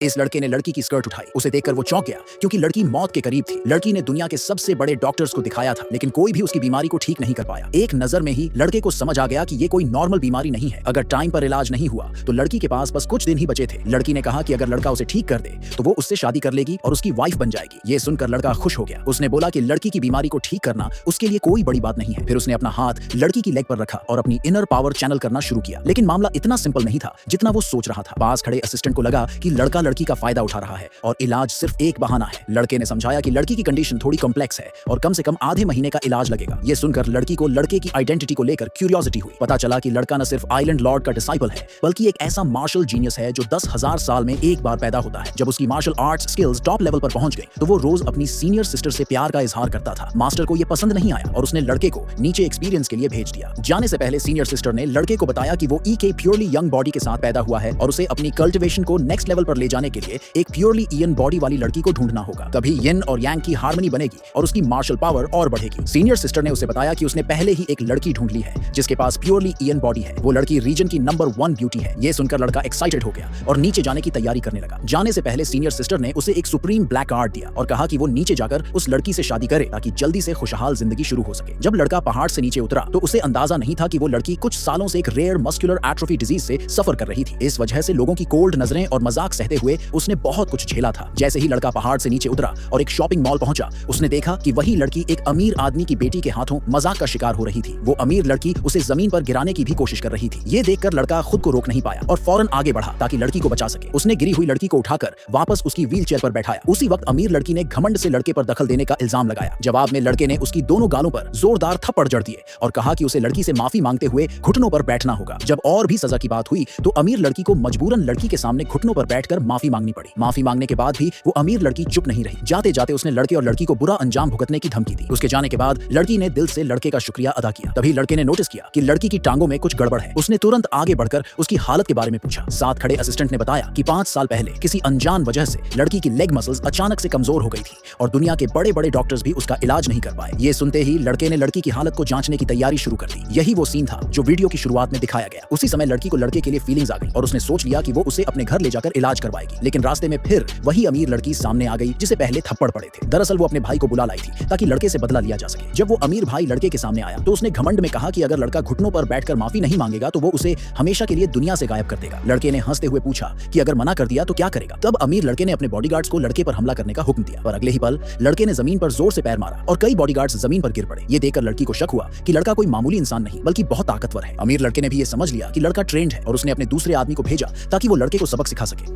इस लड़के ने लड़की की स्कर्ट उठाई। उसे देखकर वो चौंक गया क्योंकि लड़की मौत के करीब थी। लड़की ने दुनिया के सबसे बड़े डॉक्टर्स को दिखाया था, लेकिन कोई भी उसकी बीमारी को ठीक नहीं कर पाया। एक नजर में ही लड़के को समझ आ गया कि ये कोई नॉर्मल बीमारी नहीं है। अगर टाइम पर इलाज नहीं हुआ तो लड़की के पास बस कुछ दिन ही बचे थे। लड़की ने कहा कि अगर लड़का उसे ठीक कर दे तो वो उससे शादी कर लेगी और उसकी वाइफ बन जाएगी। ये सुनकर लड़का खुश हो गया। उसने बोला कि लड़की की बीमारी को ठीक करना उसके लिए कोई बड़ी बात नहीं है। फिर उसने अपना हाथ लड़की की लेग पर रखा और अपनी इनर पावर चैनल करना शुरू किया। लेकिन मामला इतना सिंपल नहीं था जितना वो सोच रहा था। पास खड़े असिस्टेंट को लगा कि लड़का लड़की का फायदा उठा रहा है और इलाज सिर्फ एक बहाना है। लड़के ने समझाया कि लड़की की कंडीशन थोड़ी कॉम्प्लेक्स है और कम से कम आधे महीने का इलाज लगेगा। ये सुनकर लड़की को लड़के की आइडेंटिटी को लेकर क्यूरियोसिटी हुई। पता चला कि लड़का न सिर्फ आइलैंड लॉर्ड का डिसाइपल है, बल्कि एक ऐसा मार्शल जीनियस है जो 10,000 साल में एक बार पैदा होता है। जब उसकी martial arts skills top level पर पहुंच गई तो वो रोज अपनी सीनियर सिस्टर से प्यार का इजहार करता था। मास्टर को ये पसंद नहीं आया और उसने लड़के को नीचे एक्सपीरियंस के लिए भेज दिया। जाने से पहले सीनियर सिस्टर ने लड़के को बताया कि वो के प्योरली यंग बॉडी के साथ पैदा हुआ है और उसे अपनी कल्टिवेशन को नेक्स्ट लेवल पर ले जाने के लिए एक प्योरली ईयन बॉडी वाली लड़की को ढूंढना होगा। तभी यिन और यांग की हार्मनी बनेगी और उसकी मार्शल पावर और बढ़ेगी। सीनियर सिस्टर ने उसे बताया कि उसने पहले ही एक लड़की ढूंढ ली है जिसके पास प्योरली ईयन बॉडी है। वो लड़की रीजन की नंबर 1 ब्यूटी है। ये सुनकर लड़का एक्साइटेड हो गया और नीचे जाने की तैयारी करने लगा। जाने से पहले सीनियर सिस्टर ने उसे एक सुप्रीम ब्लैक कार्ड दिया और कहा कि वो नीचे जाकर उस लड़की से शादी करे ताकि जल्दी से खुशहाल जिंदगी शुरू हो सके। जब लड़का पहाड़ से नीचे उतरा तो उसे अंदाजा नहीं था कि वो लड़की कुछ सालों से एक रेयर मस्कुलर एट्रोफी डिजीज से सफर कर रही थी। इस वजह से लोगों की कोल्ड नजरें और मजाक सहते हुए उसने बहुत कुछ झेला था। जैसे ही लड़का पहाड़ से नीचे उतरा और एक शॉपिंग मॉल पहुंचा, उसने देखा कि वही लड़की एक अमीर आदमी की बेटी के हाथों मजाक का शिकार हो रही थी। वो अमीर लड़की उसे जमीन पर गिराने की भी कोशिश कर रही थी। ये देखकर लड़का खुद को रोक नहीं पाया और फौरन आगे बढ़ा ताकि लड़की को बचा सके। उसने गिरी हुई लड़की को उठाकर वापस उसकी व्हीलचेयर पर बैठाया। उसी वक्त अमीर लड़की ने घमंड से लड़के पर दखल देने का इल्जाम लगाया। जवाब में लड़के ने उसकी दोनों गालों पर जोरदार थप्पड़ जड़ दिए और कहा कि उसे लड़की से माफी मांगते हुए घुटनों पर बैठना होगा। जब और भी सजा की बात हुई तो अमीर लड़की को मजबूरन लड़की के सामने घुटनों पर बैठकर माफी मांगनी पड़ी। माफी मांगने के बाद भी वो अमीर लड़की चुप नहीं रही। जाते जाते उसने लड़के और लड़की को बुरा अंजाम भुगतने की धमकी दी। उसके जाने के बाद लड़की ने दिल से लड़के का शुक्रिया अदा किया। तभी लड़के ने नोटिस किया कि लड़की की टांगों में कुछ गड़बड़ है। उसने तुरंत आगे बढ़कर उसकी हालत के बारे में पूछा। साथ खड़े असिस्टेंट ने बताया कि 5 साल पहले किसी अनजान वजह से लड़की की लेग मसल्स अचानक से कमजोर हो गई थी और दुनिया के बड़े बड़े डॉक्टर्स भी उसका इलाज नहीं कर पाए। ये सुनते ही लड़के ने लड़की की हालत को जांचने की तैयारी शुरू कर दी। यही वो सीन था जो वीडियो की शुरुआत में दिखाया गया। उसी समय लड़की को लड़के के लिए फीलिंग्स आ गई और उसने सोच लिया कि वो उसे अपने घर ले जाकर इलाज करवाएगी। लेकिन रास्ते में फिर वही अमीर लड़की सामने आ गई जिसे पहले थप्पड़ पड़े थे। दरअसल वो अपने भाई को बुला लाई थी ताकि लड़के से बदला लिया जा सके। जब वो अमीर भाई लड़के के सामने आया तो उसने घमंड में कहा कि अगर लड़का घुटनों पर बैठकर माफी नहीं मांगेगा तो वो उसे हमेशा के लिए दुनिया से गायब कर देगा। लड़के ने हंसते हुए पूछा कि अगर मना कर दिया तो क्या करेगा। तब अमीर लड़के ने अपने बॉडीगार्ड्स को लड़के पर हमला करने का हुक्म दिया, पर अगले ही पल लड़के ने जमीन पर जोर से पैर मारा और कई बॉडीगार्ड्स जमीन पर गिर पड़े। ये देखकर लड़की को शक हुआ कि लड़का कोई मामूली इंसान नहीं बल्कि बहुत ताकतवर है। अमीर लड़के ने भी ये समझ लिया कि लड़का ट्रेंड है और उसने अपने दूसरे आदमी को भेजा ताकि वो लड़के को सबक सिखा सके।